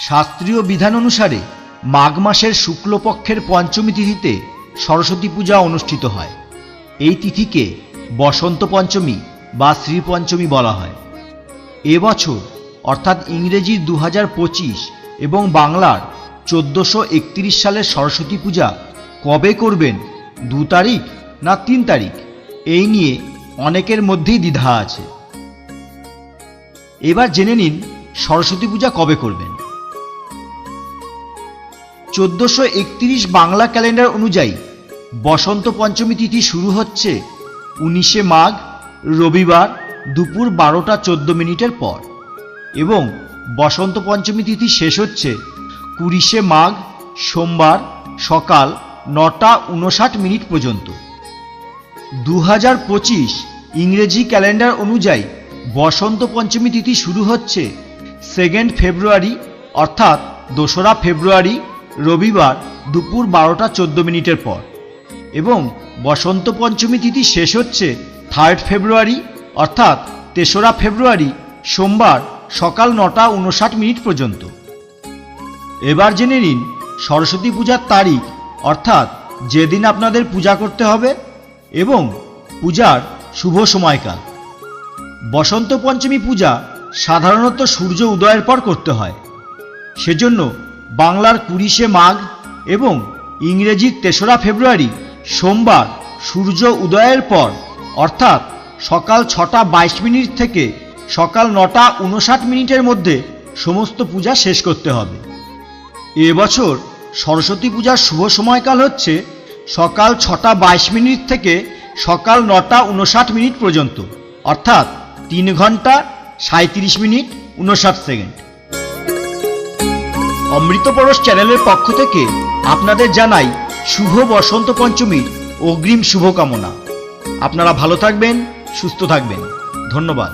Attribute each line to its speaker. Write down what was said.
Speaker 1: শাস্ত্রীয় বিধান অনুসারে মাঘ মাসের শুক্লপক্ষের পঞ্চমী তিথিতে সরস্বতী পূজা অনুষ্ঠিত হয়। এই তিথিকে বসন্ত পঞ্চমী বা শ্রী পঞ্চমী বলা হয়। এবছর অর্থাৎ ইংরেজির 2025 এবং বাংলার 1431 সালের সরস্বতী পূজা কবে করবেন, 2 তারিখ না 3 তারিখ, এই নিয়ে অনেকের মধ্যেই দ্বিধা আছে। এবার জেনে নিন সরস্বতী পূজা কবে করবেন। 1431 বাংলা ক্যালেন্ডার অনুযায়ী বসন্ত পঞ্চমী তিথি শুরু হচ্ছে 19শে মাঘ রবিবার দুপুর 12টা 14 পর এবং বসন্ত পঞ্চমী তিথি শেষ হচ্ছে 20শে মাঘ সোমবার সকাল 9টা 59 পর্যন্ত। 2025 ইংরেজি ক্যালেন্ডার অনুযায়ী বসন্ত পঞ্চমী তিথি শুরু হচ্ছে 2 ফেব্রুয়ারি অর্থাৎ 2রা ফেব্রুয়ারি রবিবার দুপুর 12টা 14 পর এবং বসন্ত পঞ্চমী তিথি শেষ হচ্ছে 3 ফেব্রুয়ারি অর্থাৎ 3রা ফেব্রুয়ারি সোমবার সকাল 9টা 59 পর্যন্ত। এবার জেনে নিন সরস্বতী পূজার তারিখ অর্থাৎ যেদিন আপনাদের পূজা করতে হবে এবং পূজার শুভ সময়কাল। বসন্ত পঞ্চমী পূজা সাধারণত সূর্য উদয়ের পর করতে হয়। সেজন্য বাংলার 20শে মাঘ এবং ইংরেজির 3রা ফেব্রুয়ারি সোমবার সূর্য উদয়ের পর অর্থাৎ সকাল 6টা 22 থেকে সকাল 9টা 59 মধ্যে সমস্ত পূজা শেষ করতে হবে। এবছর সরস্বতী পূজার শুভ সময়কাল হচ্ছে সকাল 6টা 22 থেকে সকাল 9টা 59 পর্যন্ত অর্থাৎ 3 ঘন্টা 37 মিনিট 59 সেকেন্ড। অমৃত পরশ চ্যানেলের পক্ষ থেকে আপনাদের জানাই শুভ বসন্ত পঞ্চমীর অগ্রিম শুভকামনা। আপনারা ভালো থাকবেন, সুস্থ থাকবেন। ধন্যবাদ।